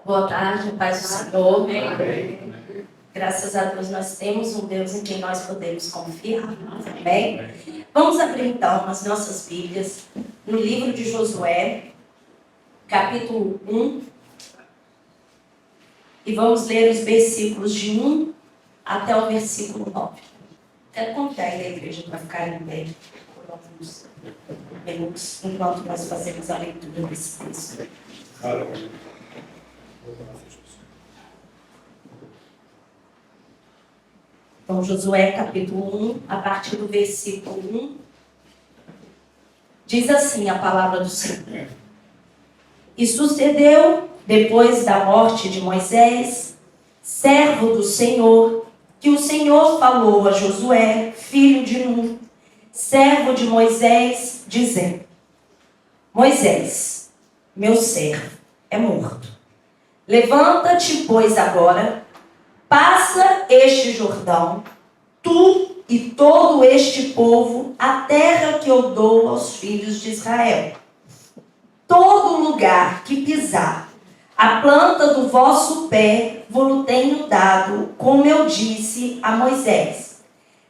Boa tarde, paz do Senhor. Amém. Graças a Deus nós temos um Deus em quem nós podemos confiar. Amém? Vamos abrir então as nossas Bíblias no livro de Josué, capítulo 1. E vamos ler os versículos de 1 até o versículo 9. Quero convidar a igreja para ficar em pé por alguns minutos, enquanto nós fazemos a leitura desse texto. Então, Josué, capítulo 1, a partir do versículo 1, diz assim a palavra do Senhor. E sucedeu, depois da morte de Moisés, servo do Senhor, que o Senhor falou a Josué, filho de Nun, servo de Moisés, dizendo: Moisés, meu servo, é morto. Levanta-te, pois, agora, passa este Jordão, tu e todo este povo, a terra que eu dou aos filhos de Israel. Todo lugar que pisar, a planta do vosso pé vos tenho dado, como eu disse a Moisés.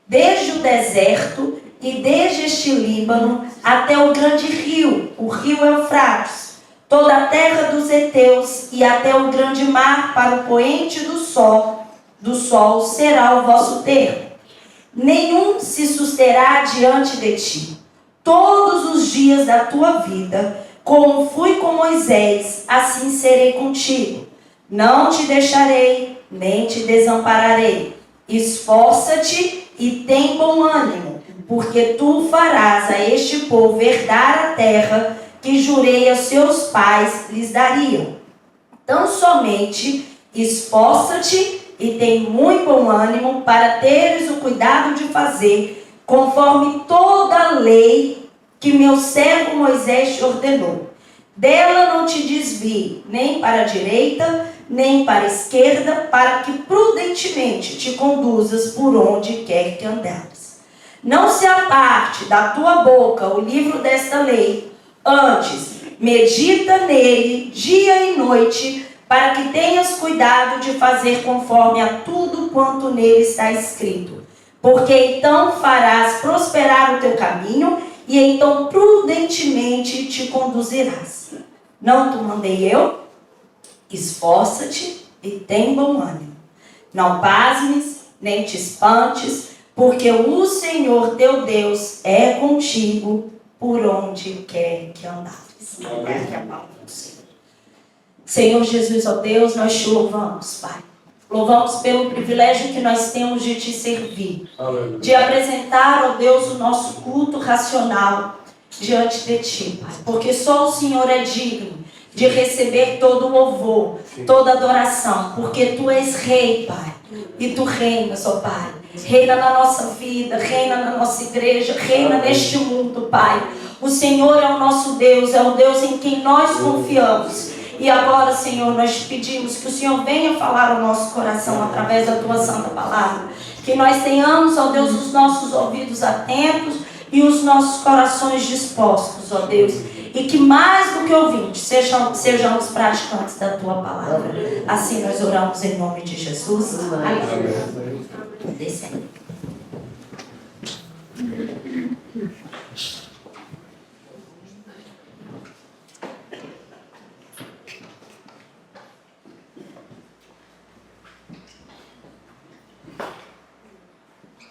Desde o deserto e desde este Líbano até o grande rio, o rio Eufrates, toda a terra dos heteus e até o grande mar para o poente do sol será o vosso termo. Nenhum se susterá diante de ti. Todos os dias da tua vida, como fui com Moisés, assim serei contigo. Não te deixarei, nem te desampararei. Esforça-te e tem bom ânimo, porque tu farás a este povo herdar a terra que jurei a seus pais lhes dariam. Tão somente esforça-te e tem muito bom ânimo para teres o cuidado de fazer conforme toda a lei que meu servo Moisés te ordenou. Dela não te desvie nem para a direita, nem para a esquerda, para que prudentemente te conduzas por onde quer que andares. Não se aparte da tua boca o livro desta lei, antes medita nele dia e noite, para que tenhas cuidado de fazer conforme a tudo quanto nele está escrito. Porque então farás prosperar o teu caminho, e então prudentemente te conduzirás. Não te mandei eu? Esforça-te e tem bom ânimo. Não pasmes, nem te espantes, porque o Senhor teu Deus é contigo por onde quer que andares. Senhor Jesus, ó Deus, nós te louvamos, Pai. Louvamos pelo privilégio que nós temos de te servir. Aleluia. De apresentar, ó Deus, o nosso culto racional diante de ti, Pai. Porque só o Senhor é digno de receber todo o louvor, toda a adoração. Porque tu és rei, Pai. E tu reinas, ó Pai. Reina na nossa vida, reina na nossa igreja, reina neste mundo, Pai. O Senhor é o nosso Deus, é o Deus em quem nós confiamos. E agora, Senhor, nós te pedimos que o Senhor venha falar ao nosso coração através da tua santa palavra. Que nós tenhamos, ó Deus, os nossos ouvidos atentos e os nossos corações dispostos, ó Deus. E que mais do que ouvintes, sejamos praticantes da tua palavra. Assim nós oramos em nome de Jesus. Amém. Desce aí.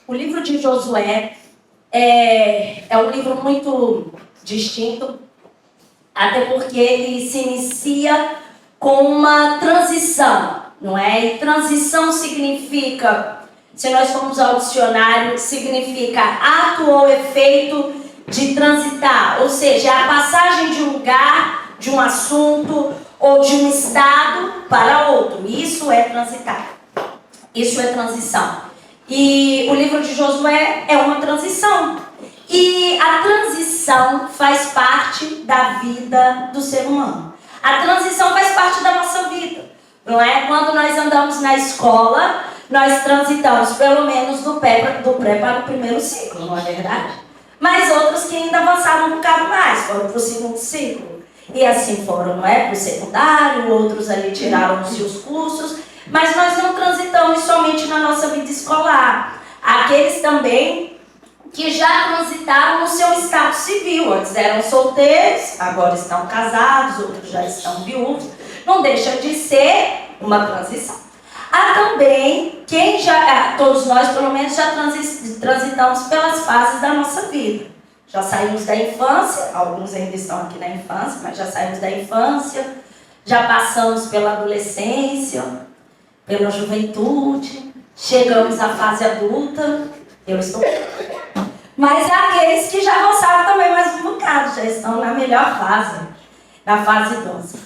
O livro de Josué é um livro muito distinto, até porque ele se inicia com uma transição, não é? E transição significa, se nós formos ao dicionário, significa ato ou efeito de transitar, ou seja, a passagem de um lugar, de um assunto ou de um estado para outro. Isso é transitar, isso é transição. E o livro de Josué é uma transição. E a transição faz parte da vida do ser humano. A transição faz parte da nossa vida, não é? Quando nós andamos na escola, nós transitamos pelo menos do pré para o primeiro ciclo, não é verdade? Mas outros que ainda avançaram um bocado mais, foram para o segundo ciclo. e assim foram, não é? Para o secundário, outros ali tiraram os seus cursos, mas nós não transitamos somente na nossa vida escolar. Aqueles também que já transitaram no seu estado civil, antes eram solteiros, agora estão casados, outros já estão viúvos, não deixa de ser uma transição. Há também quem já, todos nós pelo menos já transitamos pelas fases da nossa vida. Já saímos da infância, alguns ainda estão aqui na infância, mas já saímos da infância, já passamos pela adolescência, pela juventude, chegamos à fase adulta, eu estou... Mas há aqueles que já avançaram também mais um bocado, já estão na melhor fase, na fase idosa.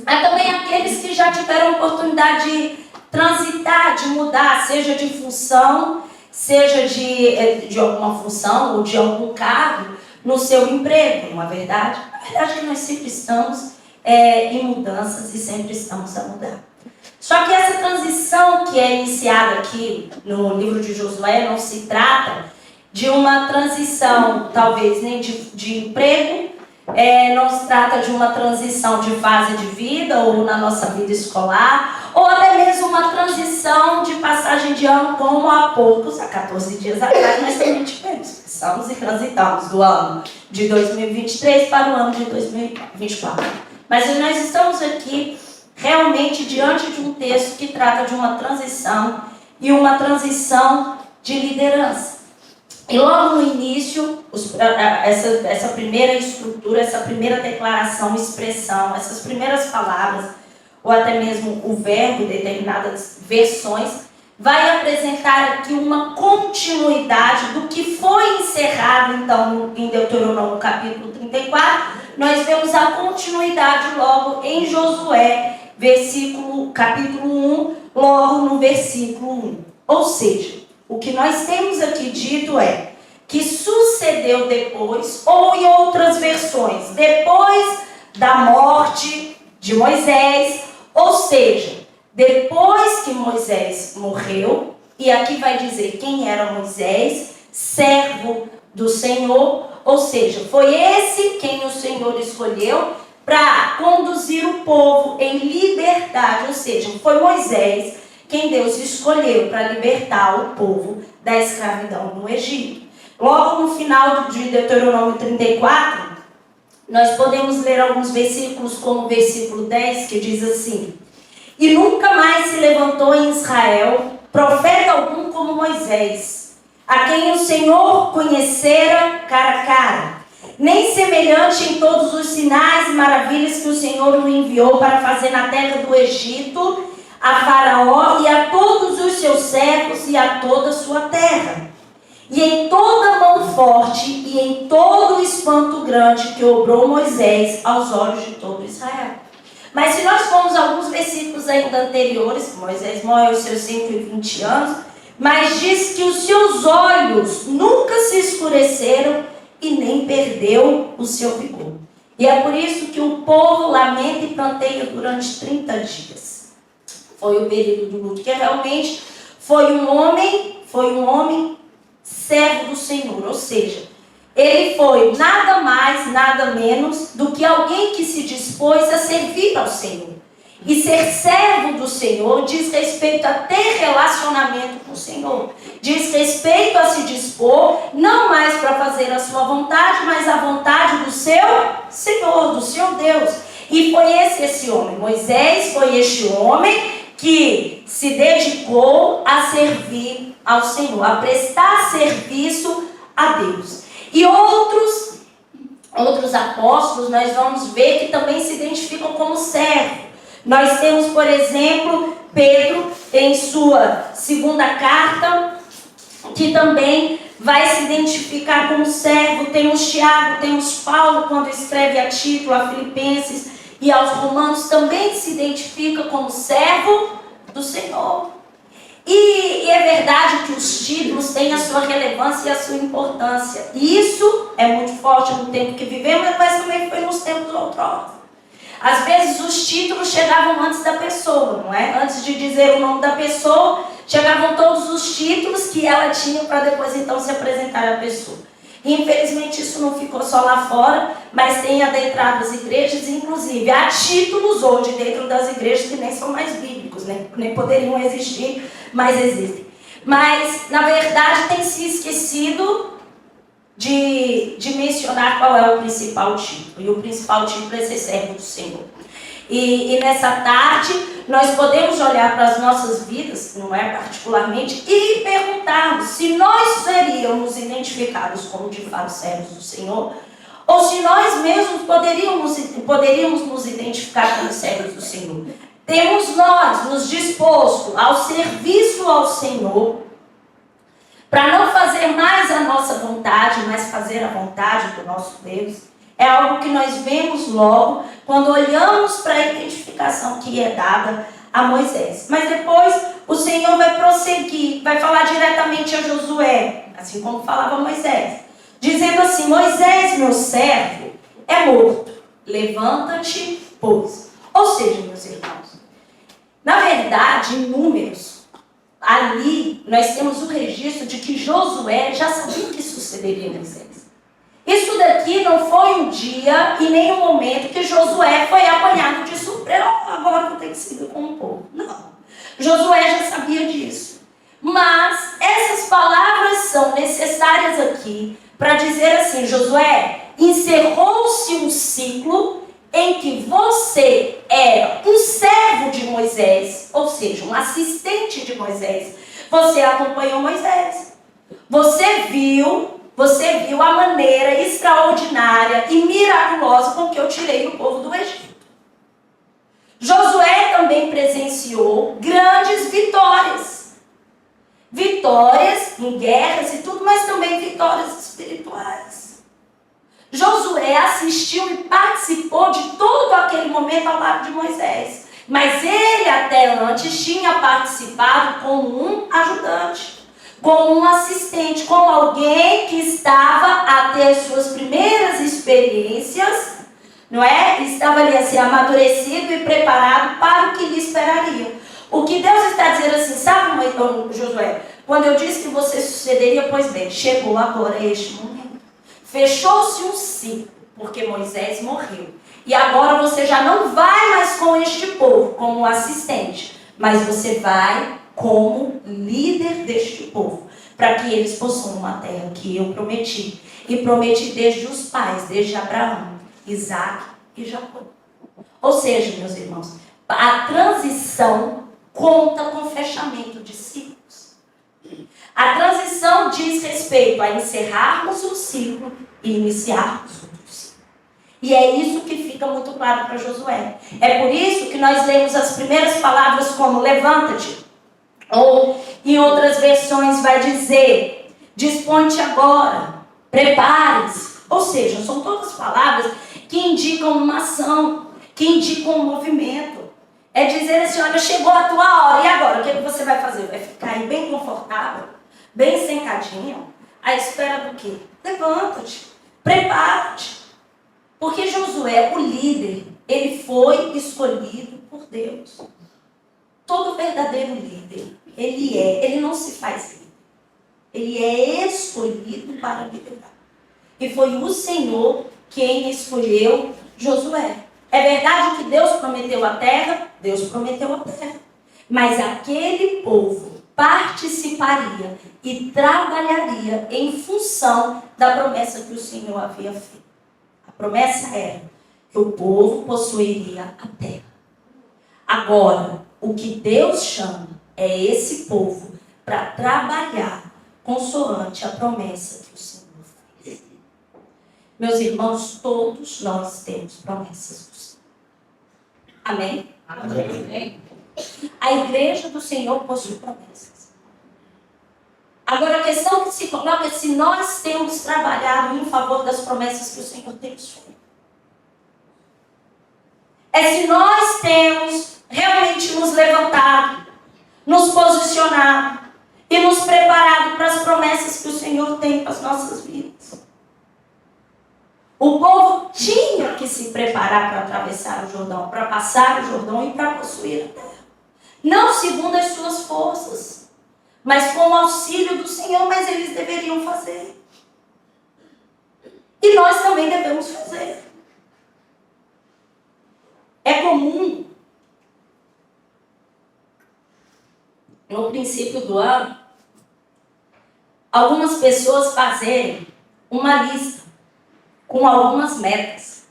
Há também aqueles que já tiveram oportunidade de transitar, de mudar, seja de função, seja de alguma função ou de algum cargo no seu emprego, não é verdade? A verdade é que nós sempre estamos em mudanças e sempre estamos a mudar. Só que essa transição que é iniciada aqui no livro de Josué não se trata de uma transição, talvez nem de emprego, não se trata de uma transição de fase de vida ou na nossa vida escolar, ou até mesmo uma transição de passagem de ano, como há poucos, há 14 dias atrás, nós também tivemos. Passamos e transitamos do ano de 2023 para o ano de 2024. Mas nós estamos aqui realmente diante de um texto que trata de uma transição e uma transição de liderança. E logo no início, essa primeira estrutura, essa primeira declaração, expressão, essas primeiras palavras, ou até mesmo o verbo, determinadas versões, vai apresentar aqui uma continuidade do que foi encerrado, então, em Deuteronômio capítulo 34. Nós vemos a continuidade logo em Josué, capítulo 1, logo no versículo 1. Ou seja, o que nós temos aqui dito é que sucedeu depois, ou em outras versões, depois da morte de Moisés, ou seja, depois que Moisés morreu, e aqui vai dizer quem era Moisés, servo do Senhor, ou seja, foi esse quem o Senhor escolheu para conduzir o povo em liberdade, ou seja, foi Moisés quem Deus escolheu para libertar o povo da escravidão no Egito. Logo no final de Deuteronômio 34, nós podemos ler alguns versículos, como o versículo 10, que diz assim: e nunca mais se levantou em Israel profeta algum como Moisés, a quem o Senhor conhecera cara a cara, nem semelhante em todos os sinais e maravilhas que o Senhor o enviou para fazer na terra do Egito, a Faraó e a todos os seus servos e a toda a sua terra. E em toda mão forte e em todo o espanto grande que obrou Moisés aos olhos de todo Israel. Mas se nós formos alguns versículos ainda anteriores, Moisés morre aos seus 120 anos, mas diz que os seus olhos nunca se escureceram e nem perdeu o seu vigor. E é por isso que o povo lamenta e planteia durante 30 dias. Foi o período do luto, que realmente foi um homem servo do Senhor, ou seja, ele foi nada mais, nada menos do que alguém que se dispôs a servir ao Senhor. E ser servo do Senhor diz respeito a ter relacionamento com o Senhor. Diz respeito a se dispor, não mais para fazer a sua vontade, mas a vontade do seu Senhor, do seu Deus. E foi esse homem. Moisés foi este homem que se dedicou a servir ao Senhor, a prestar serviço a Deus. E outros apóstolos, nós vamos ver que também se identificam como servo. Nós temos, por exemplo, Pedro, em sua segunda carta, que também vai se identificar como servo. Temos Tiago, temos Paulo, quando escreve a Tito, a Filipenses e aos Romanos, também se identifica como servo do Senhor. E é verdade que os títulos têm a sua relevância e a sua importância. E isso é muito forte no tempo que vivemos, mas também foi nos tempos outrora. Às vezes os títulos chegavam antes da pessoa, não é? Antes de dizer o nome da pessoa, chegavam todos os títulos que ela tinha para depois então se apresentar à pessoa. E infelizmente isso não ficou só lá fora, mas tem adentrado as igrejas, inclusive há títulos hoje dentro das igrejas que nem são mais bíblicos, né? Nem poderiam existir, mas existem. Mas, na verdade, tem se esquecido de mencionar qual é o principal título. E o principal título é ser servo do Senhor. E nessa tarde, nós podemos olhar para as nossas vidas, não é particularmente, e perguntarmos se nós seríamos identificados como de fato servos do Senhor, ou se nós mesmos poderíamos nos identificar como servos do Senhor. Temos nós nos disposto ao serviço ao Senhor, para não fazer mais a nossa vontade, mas fazer a vontade do nosso Deus. É algo que nós vemos logo quando olhamos para a identificação que é dada a Moisés. Mas depois o Senhor vai prosseguir, vai falar diretamente a Josué, assim como falava Moisés, dizendo assim: Moisés, meu servo, é morto. Levanta-te, pois. Ou seja, meus irmãos, na verdade, em Números, ali nós temos o registro de que Josué já sabia o que sucederia em Moisés. Isso daqui não foi um dia e nem um momento que Josué foi apanhado de surpresa. Agora eu tenho que seguir com o povo. Não. Josué já sabia disso. Mas essas palavras são necessárias aqui para dizer assim: Josué, encerrou-se um ciclo em que você era um servo de Moisés, ou seja, um assistente de Moisés. Você acompanhou Moisés. Você viu a maneira extraordinária e miraculosa com que eu tirei o povo do Egito. Josué também presenciou grandes vitórias. Vitórias em guerras e tudo, mas também vitórias espirituais. Josué assistiu e participou de todo aquele momento ao lado de Moisés. Mas ele até antes tinha participado como um ajudante, como um assistente, como alguém que estava a ter suas primeiras experiências, não é? Estava ali assim, amadurecido e preparado para o que lhe esperaria. O que Deus está dizendo assim, sabe, Josué? Quando eu disse que você sucederia, pois bem, chegou agora este momento. Fechou-se um ciclo, porque Moisés morreu. E agora você já não vai mais com este povo como assistente, mas você vai como líder deste povo, para que eles possuam uma terra que eu prometi. E prometi desde os pais, desde Abraão, Isaac e Jacó. Ou seja, meus irmãos, a transição conta com fechamento de ciclos. A transição diz respeito a encerrarmos um ciclo e iniciarmos outro ciclo. E é isso que fica muito claro para Josué. É por isso que nós lemos as primeiras palavras como levanta-te. Ou em outras versões vai dizer, dispõe-te agora, prepare-se. Ou seja, são todas palavras que indicam uma ação, que indicam um movimento. É dizer assim, olha, chegou a tua hora, e agora? O que você vai fazer? Vai ficar aí bem confortável, bem sentadinho, à espera do quê? Levanta-te, prepara-te. Porque Josué, o líder, ele foi escolhido por Deus. Todo verdadeiro líder, ele não se faz líder. Ele é escolhido para liderar. E foi o Senhor quem escolheu Josué. É verdade que Deus prometeu a terra? Deus prometeu a terra. Mas aquele povo participaria e trabalharia em função da promessa que o Senhor havia feito. A promessa era que o povo possuiria a terra. Agora, o que Deus chama é esse povo para trabalhar consoante a promessa que o Senhor fez. Meus irmãos, todos nós temos promessas do Senhor. Amém? Amém. A igreja do Senhor possui promessas. Agora, a questão que se coloca é se nós temos trabalhado em favor das promessas que o Senhor tem feito. É se nós temos realmente nos levantado, nos posicionado e nos preparado para as promessas que o Senhor tem para as nossas vidas. O povo tinha que se preparar para atravessar o Jordão, para passar o Jordão e para possuir a terra. Não segundo as suas forças, mas com o auxílio do Senhor, mas eles deveriam fazer. E nós também devemos fazer. É comum, no princípio do ano, algumas pessoas fazerem uma lista com algumas metas,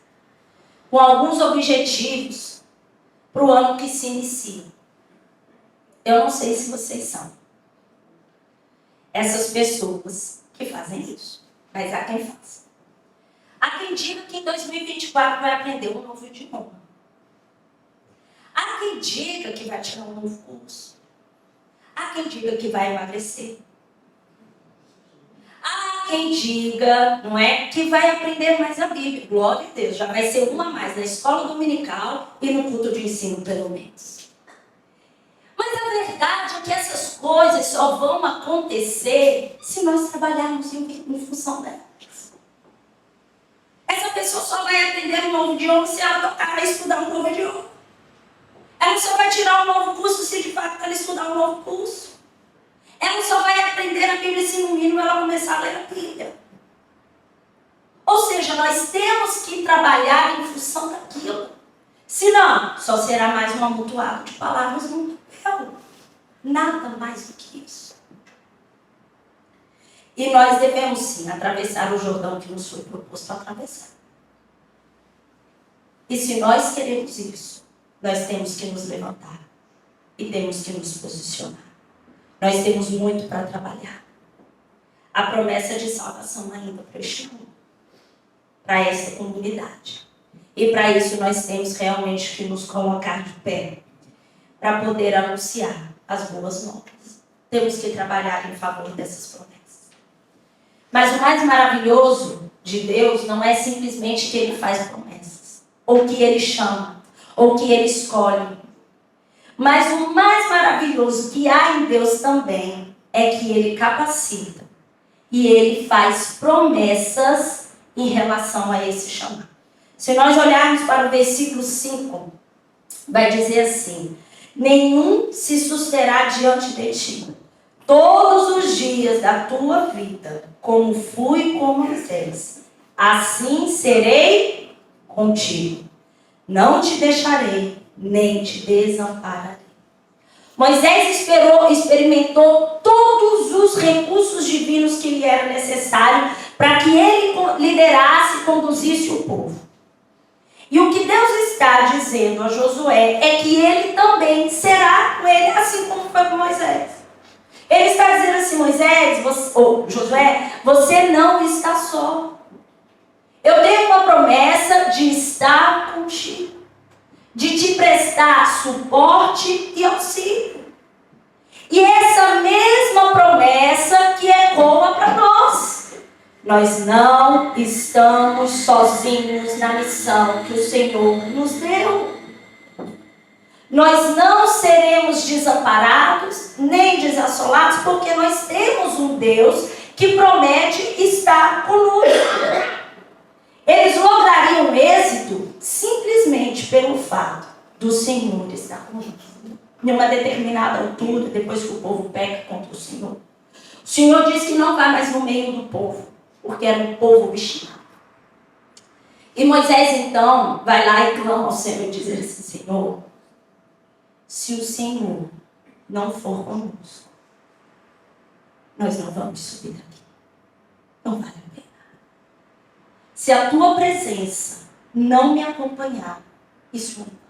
com alguns objetivos para o ano que se inicia. Eu não sei se vocês são essas pessoas que fazem isso, mas há quem faça. Há quem diga que em 2024 vai aprender um novo idioma. Há quem diga que vai tirar um novo curso. Há quem diga que vai emagrecer. Há quem diga, não é, que vai aprender mais a Bíblia. Glória a Deus, já vai ser uma a mais na escola dominical e no culto de ensino, pelo menos. Mas a verdade é que essas coisas só vão acontecer se nós trabalharmos em função delas. Essa pessoa só vai aprender um novo idioma se ela tocar a estudar um novo idioma. Ela só vai tirar um novo curso se de fato ela estudar um novo curso. Ela só vai aprender a Bíblia se no mínimo ela começar a ler a Bíblia. Ou seja, nós temos que trabalhar em função daquilo. Senão, só será mais um amontoado de palavras no papel. Nada mais do que isso. E nós devemos sim atravessar o Jordão que nos foi proposto atravessar. E se nós queremos isso, nós temos que nos levantar e temos que nos posicionar. Nós temos muito para trabalhar. A promessa de salvação ainda para este mundo, para esta comunidade. E para isso nós temos realmente que nos colocar de pé, para poder anunciar as boas novas. Temos que trabalhar em favor dessas promessas. Mas o mais maravilhoso de Deus não é simplesmente que Ele faz promessas, ou que Ele chama, ou que Ele escolhe. Mas o mais maravilhoso que há em Deus também é que Ele capacita e Ele faz promessas em relação a esse chamado. Se nós olharmos para o versículo 5, vai dizer assim: nenhum se susterá diante de ti todos os dias da tua vida, como fui com Moisés, assim serei contigo. Não te deixarei, nem te desampararei. Moisés experimentou todos os recursos divinos que lhe eram necessários para que ele liderasse e conduzisse o povo. E o que Deus está dizendo a Josué é que ele também será com ele, assim como foi com Moisés. Ele está dizendo assim: Josué, você não está só. Eu tenho uma promessa de estar contigo, de te prestar suporte e auxílio. E essa mesma promessa que ecoa para nós. Nós não estamos sozinhos na missão que o Senhor nos deu. Nós não seremos desamparados, nem desassolados, porque nós temos um Deus que promete estar conosco. Eles lograriam êxito simplesmente pelo fato do Senhor estar conosco. Em uma determinada altura, depois que o povo peca contra o Senhor, o Senhor diz que não vai mais no meio do povo, porque era um povo obstinado. E Moisés então vai lá e clama ao Senhor e diz assim: Senhor, se o Senhor não for conosco, nós não vamos subir daqui. Não vale a pena. Se a tua presença não me acompanhar, isso não.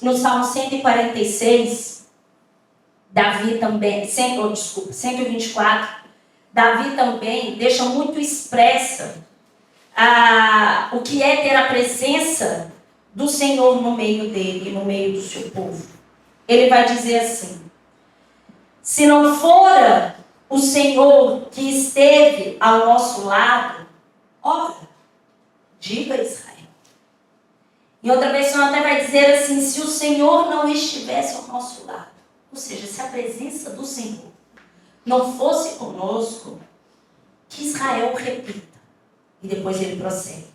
No Salmo 146, Davi também, 124, Davi também deixa muito expressa o que é ter a presença do Senhor no meio dele, no meio do seu povo. Ele vai dizer assim: se não fora o Senhor que esteve ao nosso lado, ora, diga a Israel. Em outra versão até vai dizer assim: se o Senhor não estivesse ao nosso lado, ou seja, se a presença do Senhor não fosse conosco, que Israel repita. E depois ele prossegue: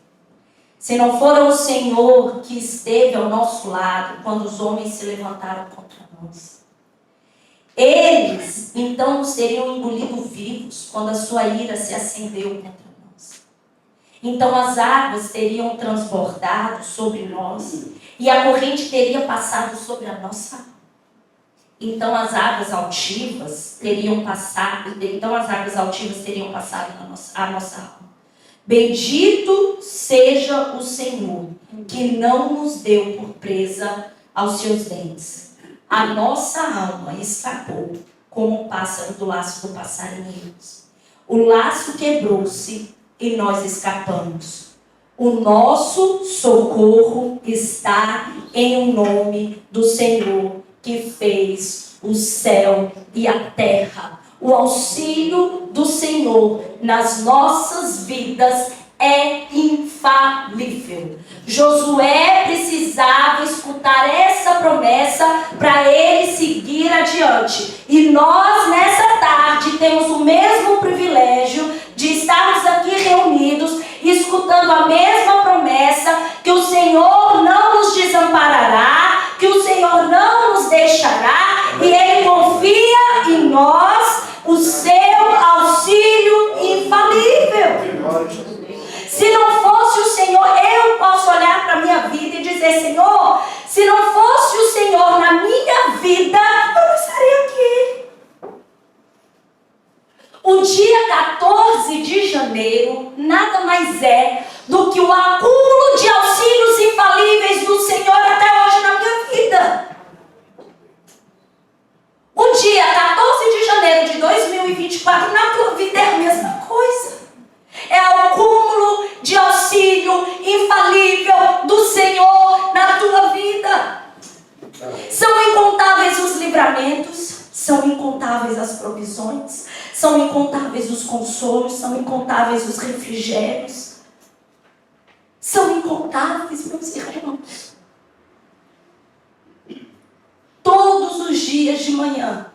se não for o Senhor que esteve ao nosso lado quando os homens se levantaram contra nós. Eles, então, nos teriam engolido vivos quando a sua ira se acendeu contra nós. Então, as águas teriam transbordado sobre nós e a corrente teria passado sobre a nossa alma. Então, as águas altivas teriam passado a nossa alma. Bendito seja o Senhor, que não nos deu por presa aos seus dentes. A nossa alma escapou como um pássaro do laço do passarinheiro. O laço quebrou-se e nós escapamos. O nosso socorro está em o nome do Senhor, que fez o céu e a terra. O auxílio do Senhor nas nossas vidas é infalível. Josué precisava escutar essa promessa para ele seguir adiante. E nós, nessa tarde, temos o mesmo privilégio de estarmos aqui reunidos, escutando a mesma promessa, que o Senhor não nos desamparará, que o Senhor não nos deixará, e Ele confia em nós o seu auxílio infalível. Se não fosse o Senhor, eu posso olhar para a minha vida e dizer: Senhor, se não fosse o Senhor na minha vida, eu não estaria aqui. O dia 14 de janeiro nada mais é do que o acúmulo de auxílios infalíveis do Senhor até hoje na minha vida. O dia 14 de janeiro de 2024 na tua vida é a mesma coisa. É o acúmulo de auxílio infalível do Senhor na tua vida. São incontáveis os livramentos, são incontáveis as provisões, são incontáveis os consolos, são incontáveis os refrigérios. São incontáveis, meus irmãos. Todos os dias de manhã,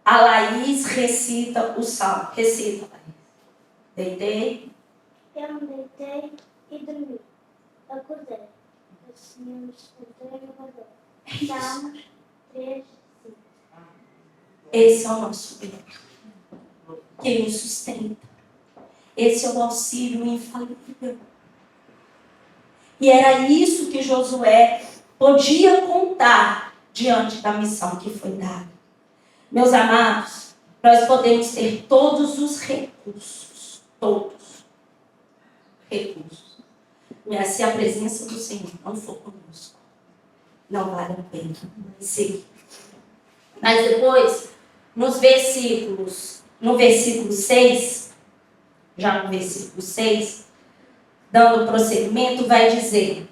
a Laís recita o salmo. Recita, Laís. Deitei. Eu me deitei e dormi. Acordei. O Senhor me escutou e me guardou. Salmo 3, 5. Esse é o nosso Deus, que nos sustenta. Esse é o auxílio infalível. E era isso que Josué podia contar diante da missão que foi dada. Meus amados, nós podemos ter todos os recursos, mas se a presença do Senhor não for conosco, não vale a pena seguir. Mas depois, no versículo 6, já no versículo 6, dando prosseguimento, vai dizer: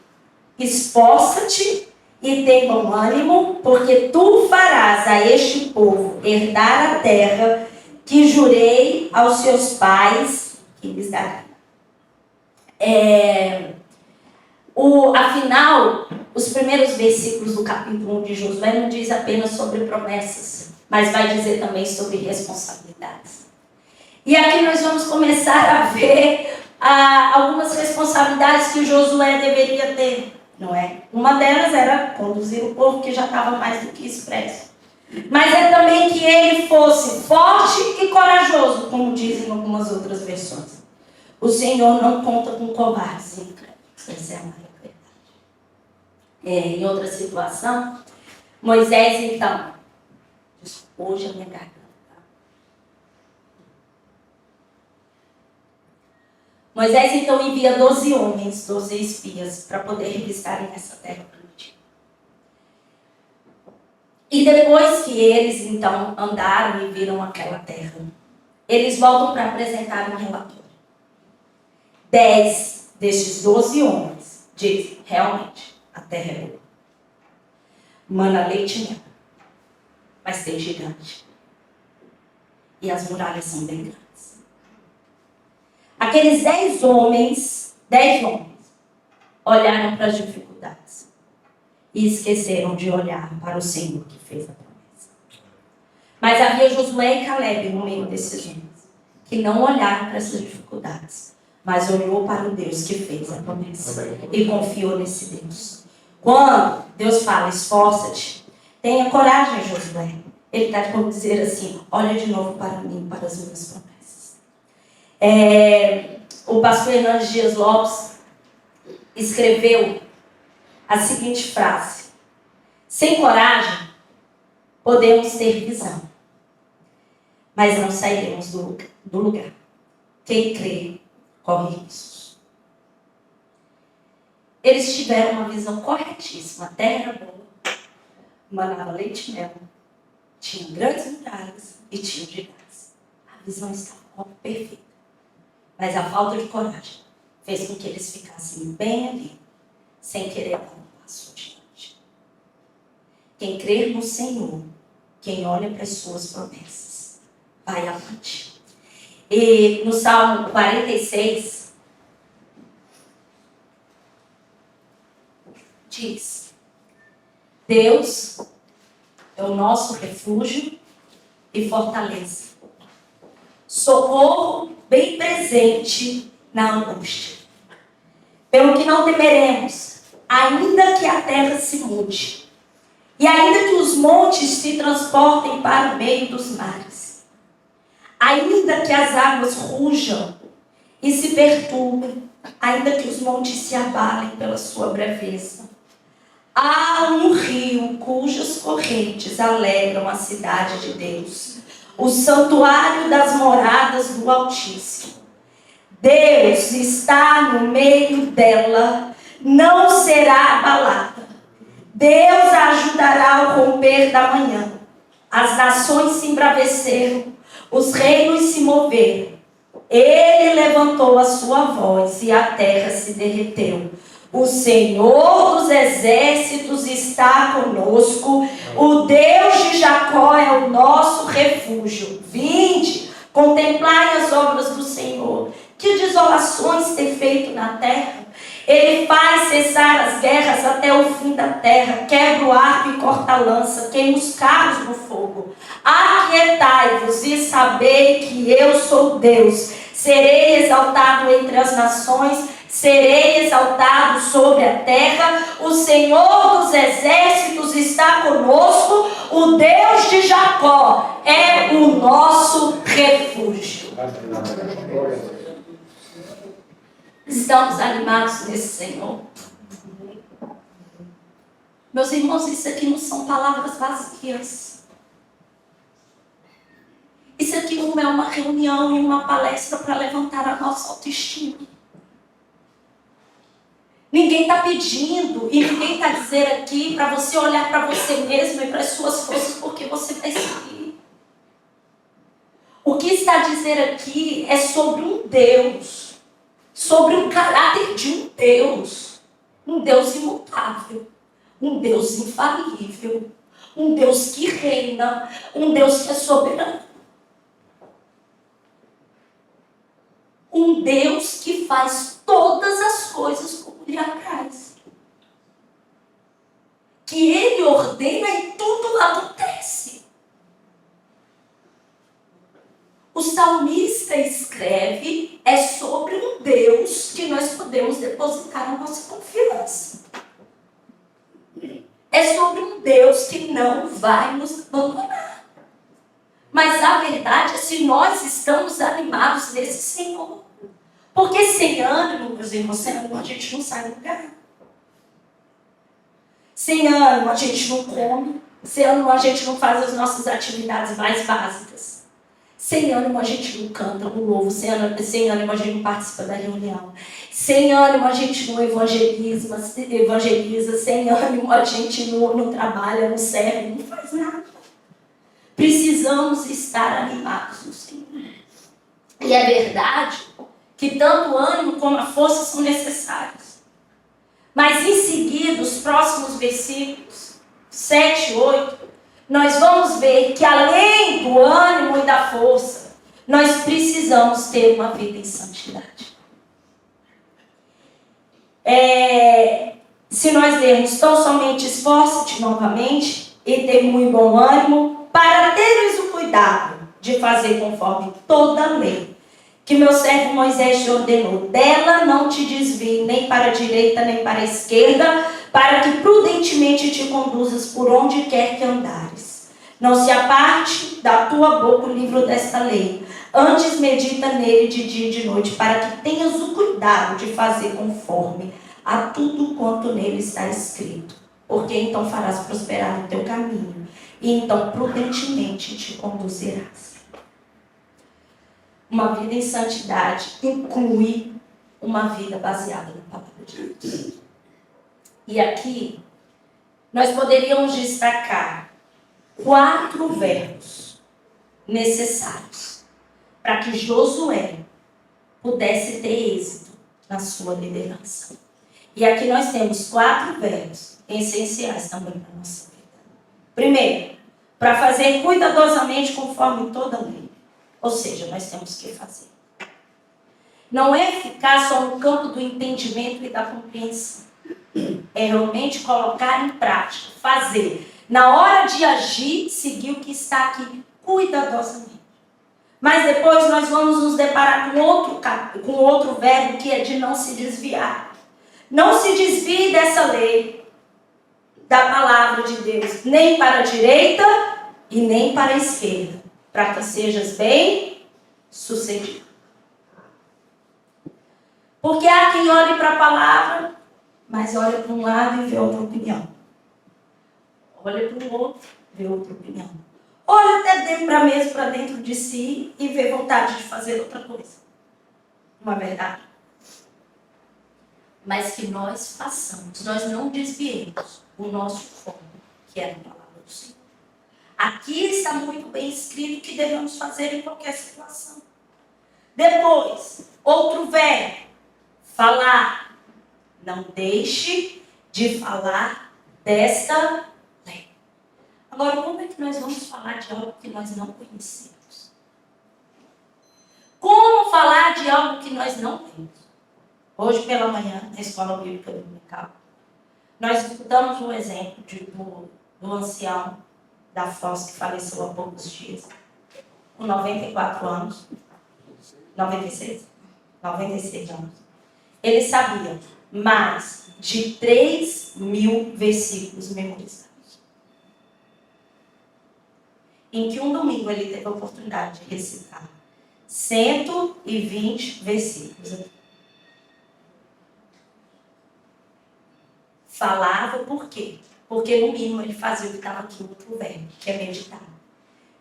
esforça-te e tem bom ânimo, porque tu farás a este povo herdar a terra que jurei aos seus pais que lhes darei. Afinal, os primeiros versículos do capítulo 1 de Josué não diz apenas sobre promessas, mas vai dizer também sobre responsabilidades. E aqui nós vamos começar a ver algumas responsabilidades que Josué deveria ter. Não é? Uma delas era conduzir o povo, que já estava mais do que expresso. Mas é também que ele fosse forte e corajoso, como dizem algumas outras versões. O Senhor não conta com covardes. Essa é a maior verdade. Em outra situação, Moisés então... Hoje a minha garganta. Moisés então envia 12 homens, 12 espias, para poder revistarem essa terra prometida. E depois que eles então andaram e viram aquela terra, eles voltam para apresentar um relatório. 10 destes 12 homens dizem: realmente, a terra é boa. Mana leite e mel, mas tem gigante. E as muralhas são bem grandes. Aqueles 10 homens, olharam para as dificuldades e esqueceram de olhar para o Senhor que fez a promessa. Mas havia Josué e Caleb no meio desses homens, que não olharam para essas dificuldades, mas olhou para o Deus que fez a promessa e confiou nesse Deus. Quando Deus fala: esforça-te, Tenha coragem, Josué. Ele está por dizer assim, olha de novo para mim, para as minhas promessas. O pastor Hernandes Dias Lopes escreveu a seguinte frase: sem coragem, podemos ter visão, mas não sairemos do lugar. Quem crê, corre riscos. Eles tiveram uma visão corretíssima. A terra era boa, manava leite e mel, tinha grandes muralhas e tinha gigantes. A visão estava perfeita. Mas a falta de coragem fez com que eles ficassem bem ali, sem querer dar um passo adiante. Quem crer no Senhor, quem olha para as suas promessas, vai avante. E no Salmo 46, diz: Deus é o nosso refúgio e fortaleza, socorro bem presente na angústia. Pelo que não temeremos, ainda que a terra se mude, e ainda que os montes se transportem para o meio dos mares, ainda que as águas rujam e se perturbem, ainda que os montes se abalem pela sua braveza. Há um rio cujas correntes alegram a cidade de Deus, o santuário das moradas do Altíssimo. Deus está no meio dela, não será abalada. Deus a ajudará ao romper da manhã. As nações se embraveceram, os reinos se moveram. Ele levantou a sua voz e a terra se derreteu. O Senhor dos exércitos está conosco. O Deus de Jacó é o nosso refúgio. Vinde, contemplai as obras do Senhor. Que desolações tem feito na terra. Ele faz cessar as guerras até o fim da terra. Quebra o arco e corta a lança. Queima os carros no fogo. Aquietai-vos e sabei que eu sou Deus. Serei exaltado entre as nações. Serei exaltado sobre a terra. O Senhor dos exércitos está conosco. O Deus de Jacó é o nosso refúgio. Estamos animados nesse Senhor. Meus irmãos, isso aqui não são palavras vazias. Isso aqui não é uma reunião e uma palestra para levantar a nossa autoestima. Ninguém está pedindo e ninguém está dizendo aqui para você olhar para você mesmo e para as suas forças porque você vai seguir. O que está a dizer aqui é sobre um Deus, sobre o caráter de um Deus imutável, um Deus infalível, um Deus que reina, um Deus que é soberano. Um Deus que faz todas as coisas como lhe apraz. Que Ele ordena e tudo acontece. O salmista escreve sobre um Deus que nós podemos depositar a nossa confiança. É sobre um Deus que não vai nos abandonar. Mas a verdade é se nós estamos animados nesse Senhor. Porque sem ânimo, meus irmãos, sem ânimo a gente não sai do lugar. Sem ânimo a gente não come. Sem ânimo a gente não faz as nossas atividades mais básicas. Sem ânimo a gente não canta um louvo. Sem ânimo a gente não participa da reunião. Sem ânimo a gente não evangeliza. Sem ânimo a gente não trabalha, não serve, não faz nada. Precisamos estar animados no Senhor. E é verdade que tanto o ânimo como a força são necessários. Mas em seguida, os próximos versículos 7 e 8, nós vamos ver que além do ânimo e da força, nós precisamos ter uma vida em santidade. Se nós lermos tão somente esforce-te novamente e ter muito bom ânimo, para teres o cuidado de fazer conforme toda a lei que meu servo Moisés te ordenou. Dela não te desvie nem para a direita nem para a esquerda, para que prudentemente te conduzas por onde quer que andares. Não se aparte da tua boca o livro desta lei. Antes medita nele de dia e de noite, para que tenhas o cuidado de fazer conforme a tudo quanto nele está escrito. Porque então farás prosperar o teu caminho, e então prudentemente te conduzirás. Uma vida em santidade inclui uma vida baseada na palavra de Deus. E aqui, nós poderíamos destacar 4 verbos necessários para que Josué pudesse ter êxito na sua liderança. E aqui nós temos 4 verbos essenciais também para a nossa vida. Primeiro, para fazer cuidadosamente conforme toda lei. Ou seja, nós temos que fazer. Não é ficar só no campo do entendimento e da compreensão. É realmente colocar em prática, fazer. Na hora de agir, seguir o que está aqui cuidadosamente. Mas depois nós vamos nos deparar com outro verbo, que é de não se desviar. Não se desvie dessa lei, da palavra de Deus, nem para a direita e nem para a esquerda, para que sejas bem sucedido. Porque há quem olhe para a palavra, mas olha para um lado e vê outra opinião. Olha para o outro, vê outra opinião. Olha até para dentro de si e vê vontade de fazer outra coisa. Não é verdade? Mas que nós façamos, nós não desviemos o nosso foco, que é a palavra do Senhor. Aqui está muito bem escrito o que devemos fazer em qualquer situação. Depois, outro verbo, falar. Não deixe de falar desta lei. Agora, como é que nós vamos falar de algo que nós não conhecemos? Como falar de algo que nós não temos? Hoje pela manhã, na escola bíblica dominical, nós estudamos um exemplo do ancião da Foz, que faleceu há poucos dias, com 94 anos, 96 anos. Ele sabia mais de 3.000 versículos memorizados. Em que um domingo ele teve a oportunidade de recitar 120 versículos. Falava por quê? Porque no mínimo ele fazia o que estava aqui no outro verbo, que é meditar.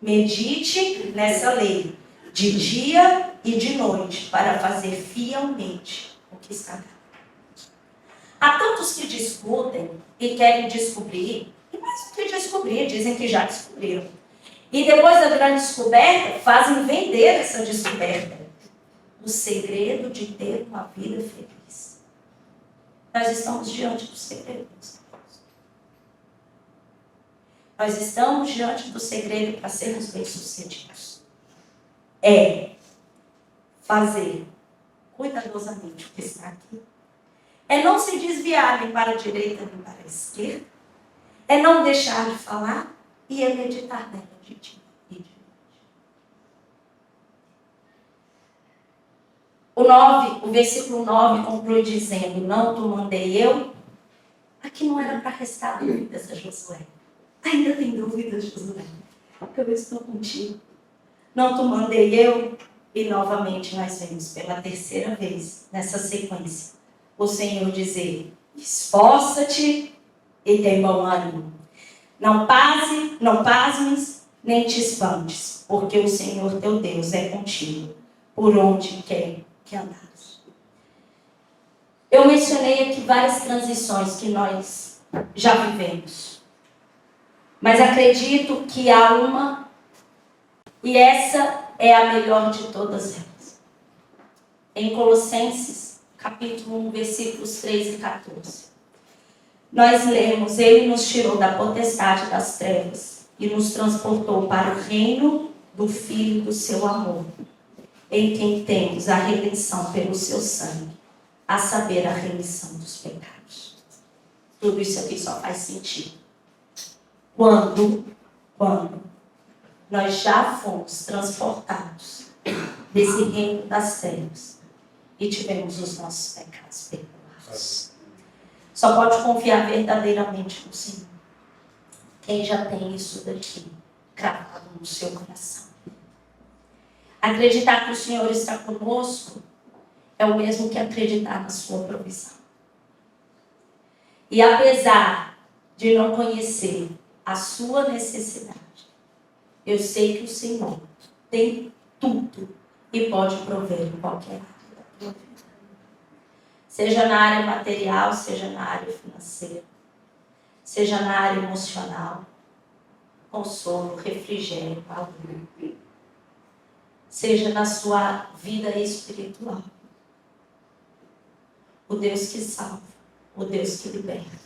Medite nessa lei, de dia e de noite, para fazer fielmente o que está aqui. Há tantos que discutem e querem descobrir, e mais do que descobrir, dizem que já descobriram. E depois da grande descoberta, fazem vender essa descoberta. O segredo de ter uma vida feliz. Nós estamos diante do segredo. Nós estamos diante do segredo para sermos bem-sucedidos. É fazer cuidadosamente o que está aqui. É não se desviar nem para a direita nem para a esquerda. É não deixar de falar e é meditar nela de dia e de noite. O versículo 9 conclui dizendo: não te mandei eu. Aqui não era para restar dúvidas a Josué. Ainda tem dúvidas, Josué? Porque eu estou contigo. Não te mandei eu. E novamente nós vemos pela terceira vez nessa sequência o Senhor dizer: esforça-te e tem bom ânimo. Não pasmes, nem te espantes, porque o Senhor teu Deus é contigo, por onde quer que andares. Eu mencionei aqui várias transições que nós já vivemos. Mas acredito que há uma, e essa é a melhor de todas elas. Em Colossenses, capítulo 1, versículos 13 e 14. Nós lemos: ele nos tirou da potestade das trevas e nos transportou para o reino do Filho do seu amor, em quem temos a redenção pelo seu sangue, a saber, a remissão dos pecados. Tudo isso aqui só faz sentido quando nós já fomos transportados desse reino das trevas e tivemos os nossos pecados perdoados. Só pode confiar verdadeiramente no Senhor quem já tem isso daqui cravado no seu coração. Acreditar que o Senhor está conosco é o mesmo que acreditar na sua provisão. E apesar de não conhecer a sua necessidade, eu sei que o Senhor tem tudo e pode prover em qualquer área da tua vida. Seja na área material, seja na área financeira, seja na área emocional, consolo, refrigério, alívio. Seja na sua vida espiritual. O Deus que salva, o Deus que liberta,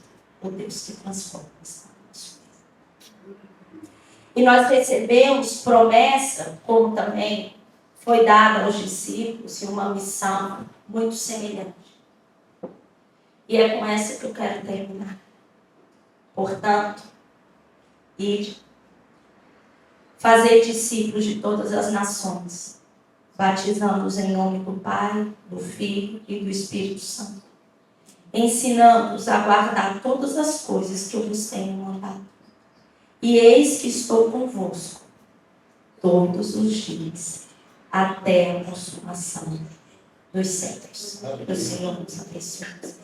o Deus que transforma está na nossa vida. E nós recebemos promessa, como também foi dada aos discípulos, e uma missão muito semelhante. E é com essa que eu quero terminar. Portanto, ide, fazer discípulos de todas as nações, batizando-os em nome do Pai, do Filho e do Espírito Santo, ensinando-os a guardar todas as coisas que eu vos tenho mandado. E eis que estou convosco todos os dias, até a consumação dos séculos. Que o Senhor nos abençoe.